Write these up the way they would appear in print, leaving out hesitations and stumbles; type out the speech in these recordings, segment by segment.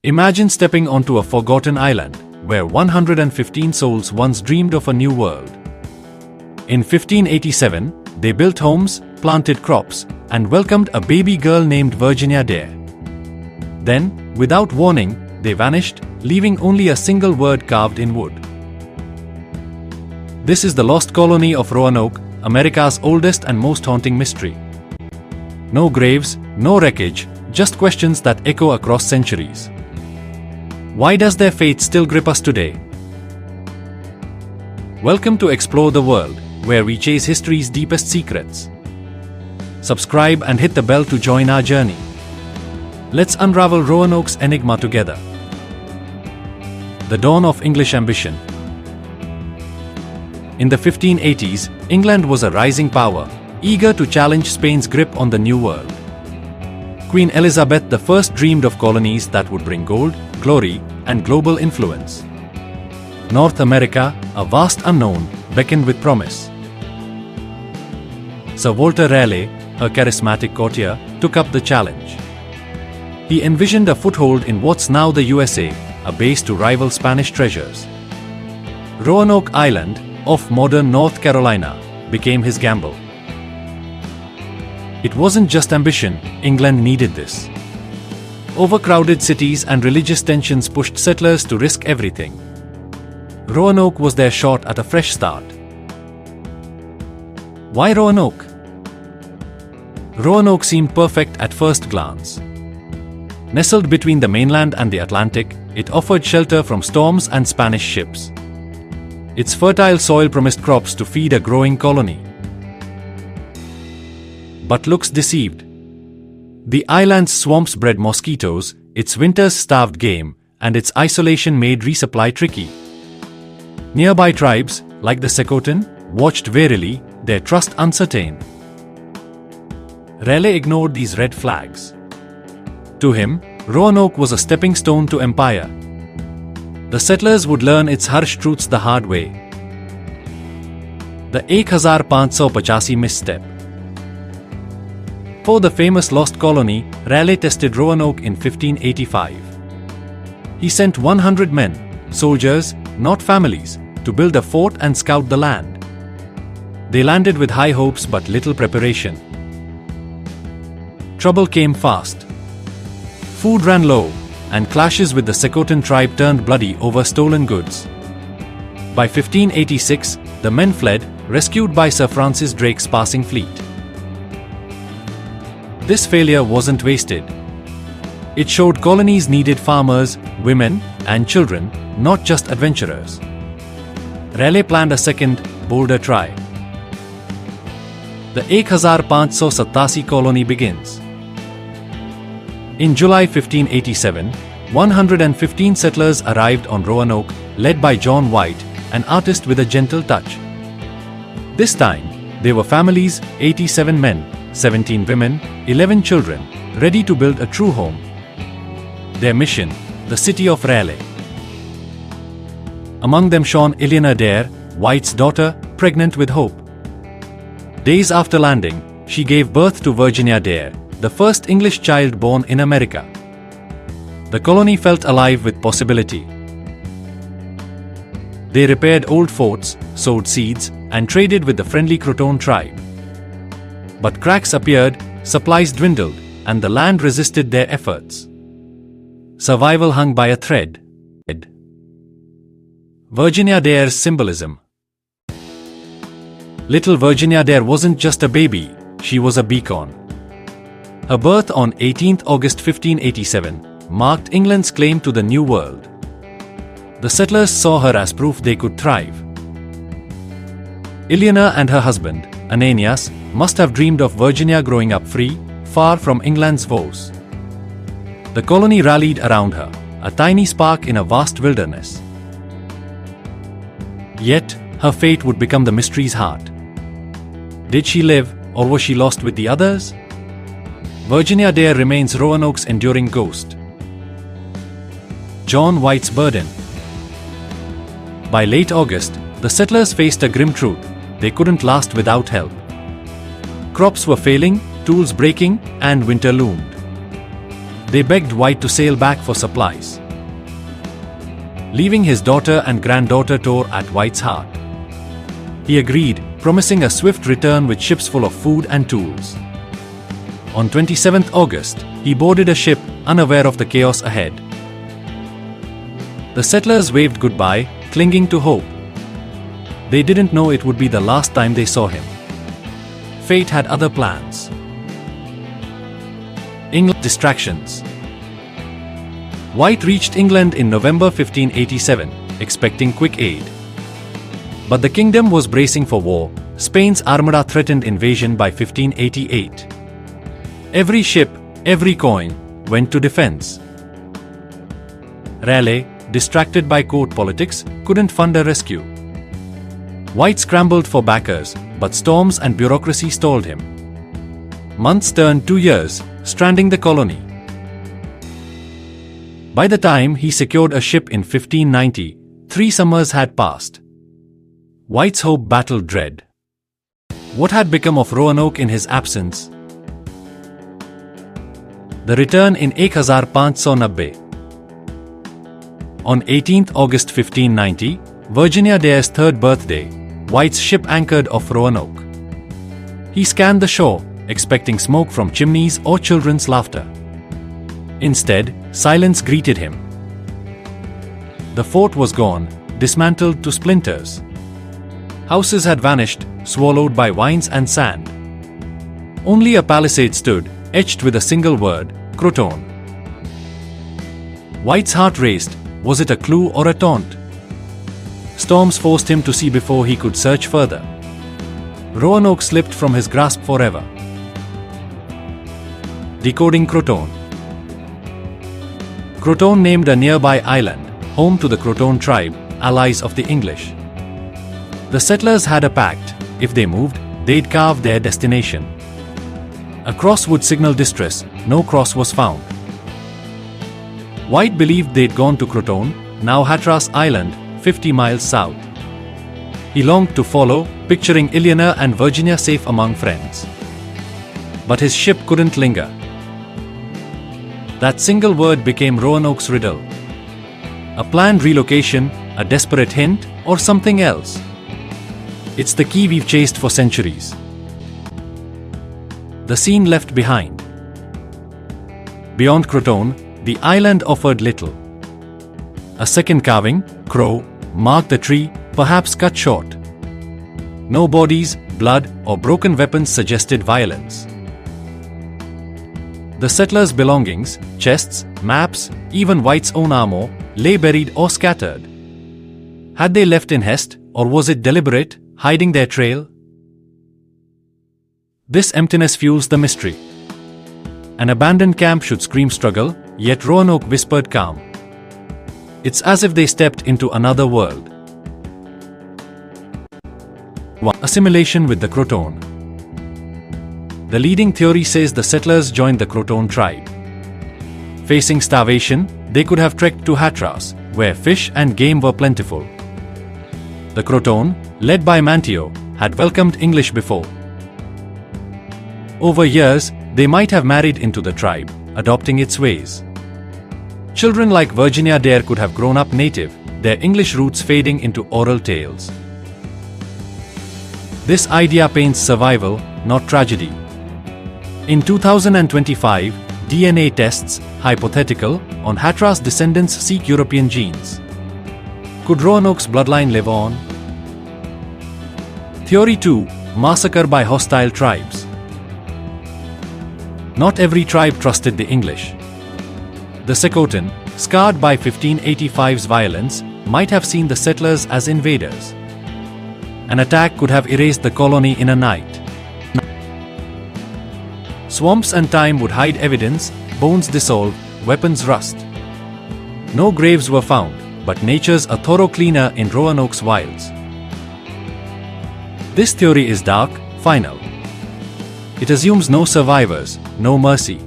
Imagine stepping onto a forgotten island, where 115 souls once dreamed of a new world. In 1587, they built homes, planted crops, and welcomed a baby girl named Virginia Dare. Then, without warning, they vanished, leaving only a single word carved in wood. This is the lost colony of Roanoke, America's oldest and most haunting mystery. No graves, no wreckage, just questions that echo across centuries. Why does their fate still grip us today? Welcome to Explore the World, where we chase history's deepest secrets. Subscribe and hit the bell to join our journey. Let's unravel Roanoke's enigma together. The dawn of English ambition. In the 1580s, England was a rising power, eager to challenge Spain's grip on the New World. Queen Elizabeth I dreamed of colonies that would bring gold, glory, and global influence. North America, a vast unknown, beckoned with promise. Sir Walter Raleigh, her charismatic courtier, took up the challenge. He envisioned a foothold in what's now the USA, a base to rival Spanish treasures. Roanoke Island, off modern North Carolina, became his gamble. It wasn't just ambition, England needed this. Overcrowded cities and religious tensions pushed settlers to risk everything. Roanoke was their shot at a fresh start. Why Roanoke? Roanoke seemed perfect at first glance. Nestled between the mainland and the Atlantic, it offered shelter from storms and Spanish ships. Its fertile soil promised crops to feed a growing colony. But looks deceived. The island's swamps bred mosquitoes, its winters starved game, and its isolation made resupply tricky. Nearby tribes, like the Secotan, watched warily, their trust uncertain. Raleigh ignored these red flags. To him, Roanoke was a stepping stone to empire. The settlers would learn its harsh truths the hard way. The 1585 misstep. For the famous lost colony, Raleigh tested Roanoke in 1585. He sent 100 men, soldiers, not families, to build a fort and scout the land. They landed with high hopes but little preparation. Trouble came fast. Food ran low, and clashes with the Secotan tribe turned bloody over stolen goods. By 1586, the men fled, rescued by Sir Francis Drake's passing fleet. This failure wasn't wasted. It showed colonies needed farmers, women, and children, not just adventurers. Raleigh planned a second, bolder try. The 1587 colony begins. In July 1587, 115 settlers arrived on Roanoke, led by John White, an artist with a gentle touch. This time, they were families, 87 men, 17 women, 11 children, ready to build a true home. Their mission, the city of Raleigh. Among them shone Eleanor Dare, White's daughter, pregnant with hope. Days after landing, she gave birth to Virginia Dare, the first English child born in America. The colony felt alive with possibility. They repaired old forts, sowed seeds, and traded with the friendly Croton tribe. But cracks appeared, supplies dwindled, and the land resisted their efforts. Survival hung by a thread. Virginia Dare's symbolism. Little Virginia Dare wasn't just a baby, she was a beacon. Her birth on 18 August 1587 marked England's claim to the New World. The settlers saw her as proof they could thrive. Eleanor and her husband, Ananias, must have dreamed of Virginia growing up free, far from England's woes. The colony rallied around her, a tiny spark in a vast wilderness. Yet, her fate would become the mystery's heart. Did she live, or was she lost with the others? Virginia Dare remains Roanoke's enduring ghost. John White's burden. By late August, the settlers faced a grim truth: they couldn't last without help. Crops were failing, tools breaking, and winter loomed. They begged White to sail back for supplies, leaving his daughter and granddaughter tore at White's heart. He agreed, promising a swift return with ships full of food and tools. On 27th August, he boarded a ship, unaware of the chaos ahead. The settlers waved goodbye, clinging to hope. They didn't know it would be the last time they saw him. Fate had other plans. England distractions. White reached England in November 1587, expecting quick aid. But the kingdom was bracing for war. Spain's Armada threatened invasion by 1588. Every ship, every coin, went to defense. Raleigh, distracted by court politics, couldn't fund a rescue. White scrambled for backers, but storms and bureaucracy stalled him. Months turned 2 years, stranding the colony. By the time he secured a ship in 1590, 3 summers had passed. White's hope battled dread. What had become of Roanoke in his absence? The return in 1590. On 18th August 1590, Virginia Dare's 3rd birthday, White's ship anchored off Roanoke. He scanned the shore, expecting smoke from chimneys or children's laughter. Instead, silence greeted him. The fort was gone, dismantled to splinters. Houses had vanished, swallowed by vines and sand. Only a palisade stood, etched with a single word, Croton. White's heart raced. Was it a clue or a taunt? Storms forced him to see before he could search further. Roanoke slipped from his grasp forever. Decoding Croton. Croton named a nearby island, home to the Croton tribe, allies of the English. The settlers had a pact: if they moved, they'd carve their destination. A cross would signal distress. No cross was found. White believed they'd gone to Croton, now Hatteras Island, 50 miles south. He longed to follow, picturing Eleanor and Virginia safe among friends. But his ship couldn't linger. That single word became Roanoke's riddle. A planned relocation, a desperate hint, or something else? It's the key we've chased for centuries. The scene left behind. Beyond Croton, the island offered little. A second carving, crow, marked the tree, perhaps cut short. No bodies, blood, or broken weapons suggested violence. The settlers' belongings, chests, maps, even White's own armor, lay buried or scattered. Had they left in haste, or was it deliberate, hiding their trail? This emptiness fuels the mystery. An abandoned camp should scream struggle, yet Roanoke whispered calm. It's as if they stepped into another world. 1. Assimilation with the Croton. The leading theory says the settlers joined the Croton tribe. Facing starvation, they could have trekked to Hatteras, where fish and game were plentiful. The Croton, led by Manteo, had welcomed English before. Over years, they might have married into the tribe, adopting its ways. Children like Virginia Dare could have grown up native, their English roots fading into oral tales. This idea paints survival, not tragedy. In 2025, DNA tests, hypothetical, on Hatteras descendants seek European genes. Could Roanoke's bloodline live on? Theory 2. Massacre by hostile tribes. Not every tribe trusted the English. The Secotan, scarred by 1585's violence, might have seen the settlers as invaders. An attack could have erased the colony in a night. Swamps and time would hide evidence, bones dissolve, weapons rust. No graves were found, but nature's a thorough cleaner in Roanoke's wilds. This theory is dark, final. It assumes no survivors, no mercy.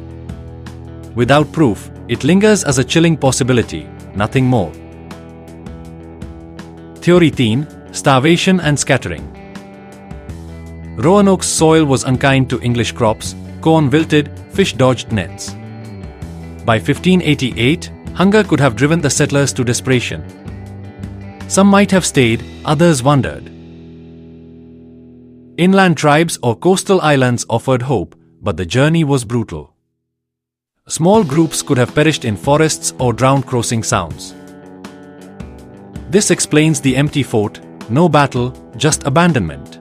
Without proof, it lingers as a chilling possibility, nothing more. Theory theme: starvation and scattering. Roanoke's soil was unkind to English crops, corn wilted, fish dodged nets. By 1588, hunger could have driven the settlers to desperation. Some might have stayed, others wandered. Inland tribes or coastal islands offered hope, but the journey was brutal. Small groups could have perished in forests or drowned crossing sounds. This explains the empty fort, no battle, just abandonment.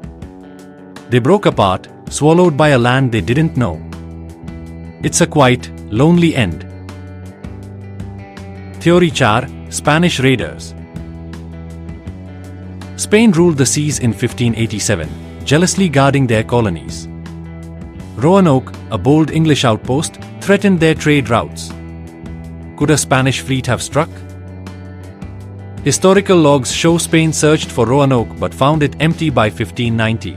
They broke apart, swallowed by a land they didn't know. It's a quiet, lonely end. Theory 4, Spanish raiders. Spain ruled the seas in 1587, jealously guarding their colonies. Roanoke, a bold English outpost, threatened their trade routes. Could a Spanish fleet have struck? Historical logs show Spain searched for Roanoke but found it empty by 1590.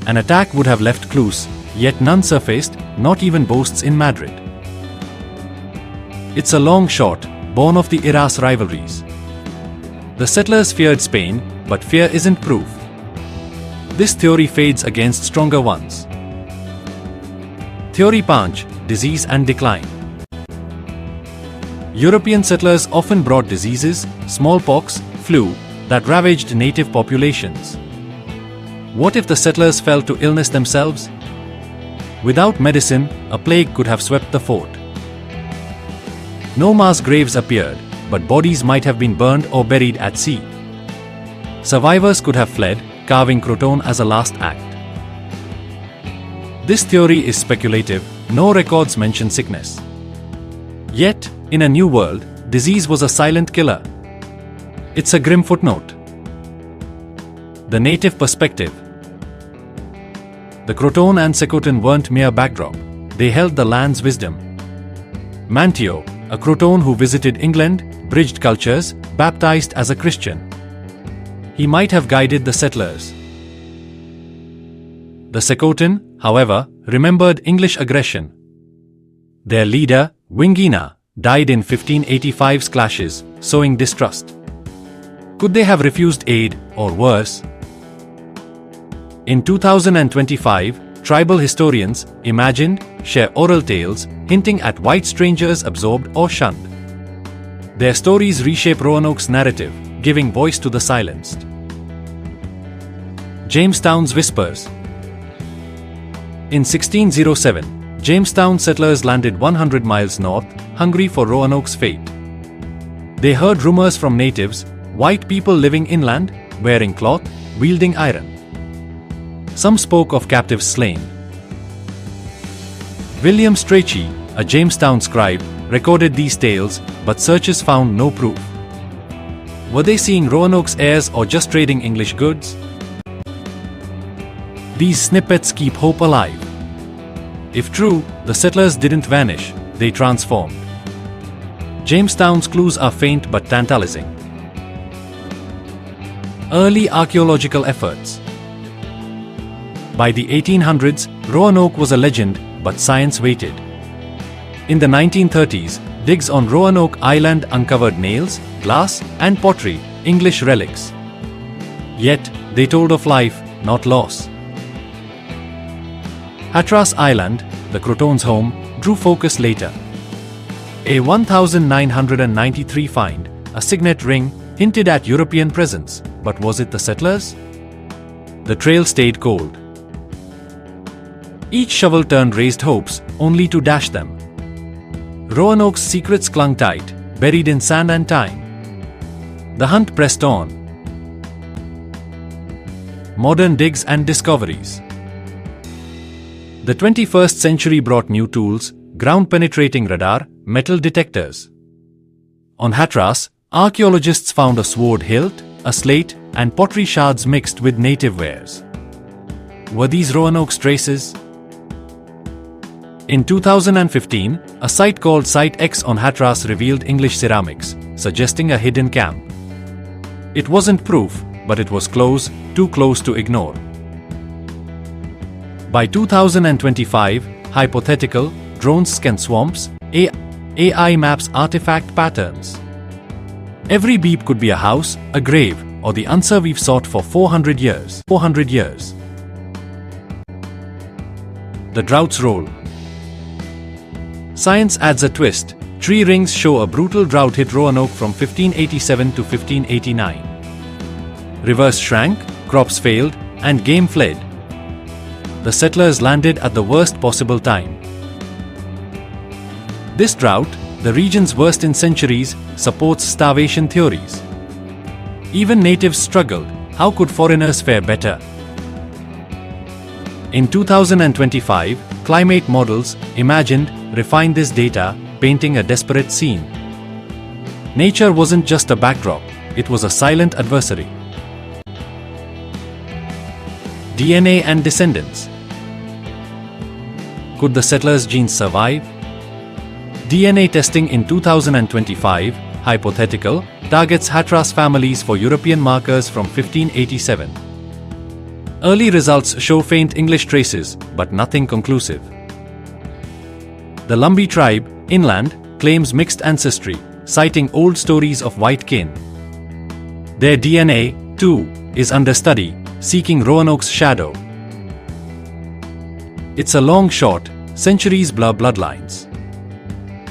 An attack would have left clues, yet none surfaced, not even boasts in Madrid. It's a long shot, born of the era's rivalries. The settlers feared Spain, but fear isn't proof. This theory fades against stronger ones. Theory 5, disease and decline. European settlers often brought diseases, smallpox, flu, that ravaged native populations. What if the settlers fell to illness themselves? Without medicine, a plague could have swept the fort. No mass graves appeared, but bodies might have been burned or buried at sea. Survivors could have fled, carving Croton as a last act. This theory is speculative, no records mention sickness. Yet, in a new world, disease was a silent killer. It's a grim footnote. The native perspective. The Croton and Secotan weren't mere backdrop, they held the land's wisdom. Manteo, a Croton who visited England, bridged cultures, baptized as a Christian. He might have guided the settlers. The Secotan, however, remembered English aggression. Their leader, Wingina, died in 1585's clashes, sowing distrust. Could they have refused aid, or worse? In 2025, tribal historians, imagined, share oral tales, hinting at white strangers absorbed or shunned. Their stories reshape Roanoke's narrative, giving voice to the silenced. Jamestown's Whispers. In 1607, Jamestown settlers landed 100 miles north, hungry for Roanoke's fate. They heard rumors from natives, white people living inland, wearing cloth, wielding iron. Some spoke of captives slain. William Strachey, a Jamestown scribe, recorded these tales, but searches found no proof. Were they seeing Roanoke's heirs or just trading English goods? These snippets keep hope alive. If true, the settlers didn't vanish, they transformed. Jamestown's clues are faint but tantalizing. Early archaeological efforts. By the 1800s, Roanoke was a legend, but science waited. In the 1930s, digs on Roanoke Island uncovered nails, glass, and pottery, English relics. Yet, they told of life, not loss. Hatteras Island, the Croton's home, drew focus later. A 1993 find, a signet ring, hinted at European presence, but was it the settlers? The trail stayed cold. Each shovel turn raised hopes, only to dash them. Roanoke's secrets clung tight, buried in sand and time. The hunt pressed on. Modern digs and discoveries. The 21st century brought new tools, ground-penetrating radar, metal detectors. On Hatteras, archaeologists found a sword hilt, a slate, and pottery shards mixed with native wares. Were these Roanoke's traces? In 2015, a site called Site X on Hatteras revealed English ceramics, suggesting a hidden camp. It wasn't proof, but it was close, too close to ignore. By 2025, hypothetical, drones scan swamps, AI maps artifact patterns. Every beep could be a house, a grave, or the answer we've sought for 400 years. The droughts roll. Science adds a twist. Tree rings show a brutal drought hit Roanoke from 1587 to 1589. Rivers shrank, crops failed, and game fled. The settlers landed at the worst possible time. This drought, the region's worst in centuries, supports starvation theories. Even natives struggled. How could foreigners fare better? In 2025, climate models, imagined, refined this data, painting a desperate scene. Nature wasn't just a backdrop, it was a silent adversary. DNA and descendants. Could the settlers' genes survive? DNA testing in 2025, hypothetical, targets Hatteras families for European markers from 1587. Early results show faint English traces, but nothing conclusive. The Lumbee tribe, inland, claims mixed ancestry, citing old stories of white kin. Their DNA, too, is under study, seeking Roanoke's shadow. It's a long shot, centuries blur bloodlines.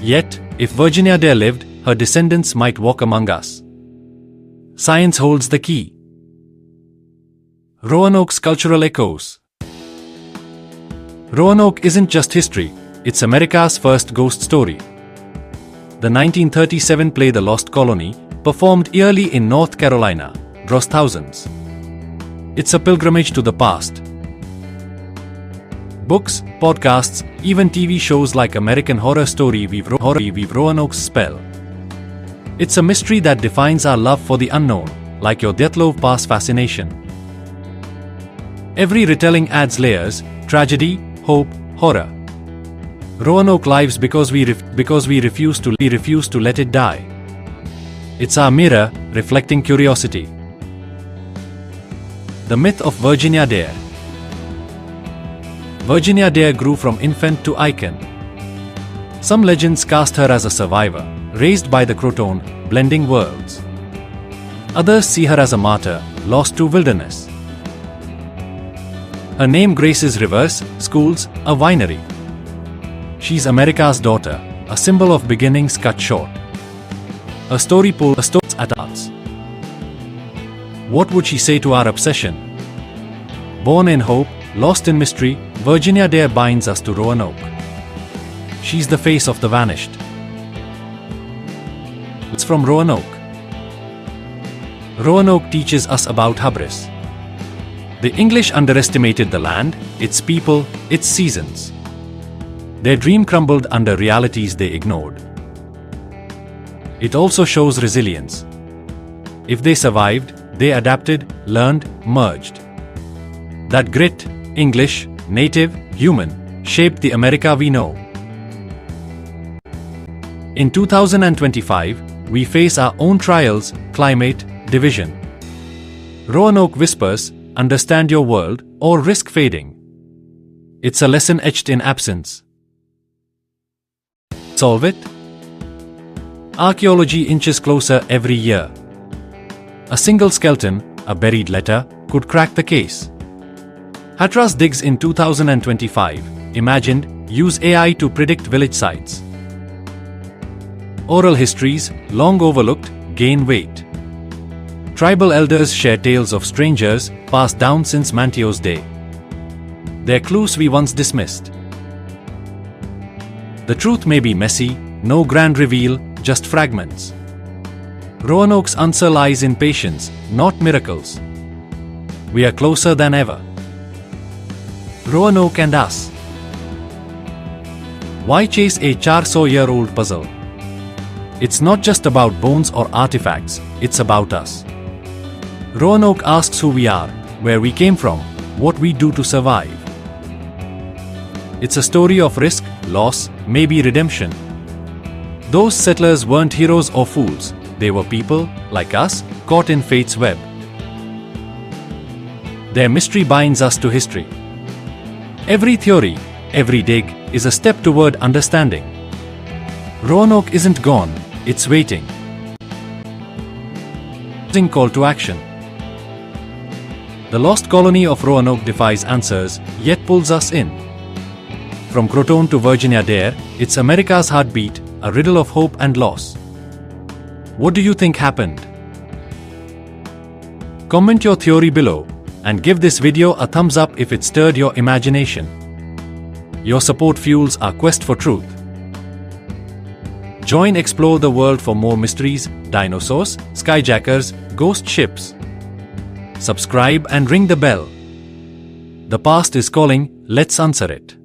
Yet, if Virginia Dare lived, her descendants might walk among us. Science holds the key. Roanoke's cultural echoes. Roanoke isn't just history, it's America's first ghost story. The 1937 play The Lost Colony, performed yearly in North Carolina, draws thousands. It's a pilgrimage to the past. Books, podcasts, even TV shows like American Horror Story weave Roanoke's spell. It's a mystery that defines our love for the unknown, like your Dyatlov Pass fascination. Every retelling adds layers: tragedy, hope, horror. Roanoke lives because we refuse to let it die. It's our mirror, reflecting curiosity. The myth of Virginia Dare. Virginia Dare grew from infant to icon. Some legends cast her as a survivor, raised by the Croton, blending worlds. Others see her as a martyr, lost to wilderness. Her name graces rivers, schools, a winery. She's America's daughter, a symbol of beginnings cut short. Her story pulls at us. What would she say to our obsession? Born in hope, lost in mystery, Virginia Dare binds us to Roanoke. She's the face of the vanished. It's from Roanoke. Roanoke teaches us about hubris. The English underestimated the land, its people, its seasons. Their dream crumbled under realities they ignored. It also shows resilience. If they survived, they adapted, learned, merged. That grit, English, native, human, shaped the America we know. In 2025, we face our own trials: climate, division. Roanoke whispers, understand your world, or risk fading. It's a lesson etched in absence. Solve it? Archaeology inches closer every year. A single skeleton, a buried letter, could crack the case. Hatteras digs in 2025, imagined, use AI to predict village sites. Oral histories, long overlooked, gain weight. Tribal elders share tales of strangers passed down since Mantio's day. They're clues we once dismissed. The truth may be messy, no grand reveal, just fragments. Roanoke's answer lies in patience, not miracles. We are closer than ever. Roanoke and us. Why chase a 400-year-old puzzle? It's not just about bones or artifacts, it's about us. Roanoke asks who we are, where we came from, what we do to survive. It's a story of risk, loss, maybe redemption. Those settlers weren't heroes or fools, they were people, like us, caught in fate's web. Their mystery binds us to history. Every theory, every dig, is a step toward understanding. Roanoke isn't gone, it's waiting. Call to action. The lost colony of Roanoke defies answers, yet pulls us in. From Croton to Virginia Dare, it's America's heartbeat, a riddle of hope and loss. What do you think happened? Comment your theory below and give this video a thumbs up if it stirred your imagination. Your support fuels our quest for truth. Join Explore the World for more mysteries, dinosaurs, skyjackers, ghost ships. Subscribe and ring the bell. The past is calling, let's answer it.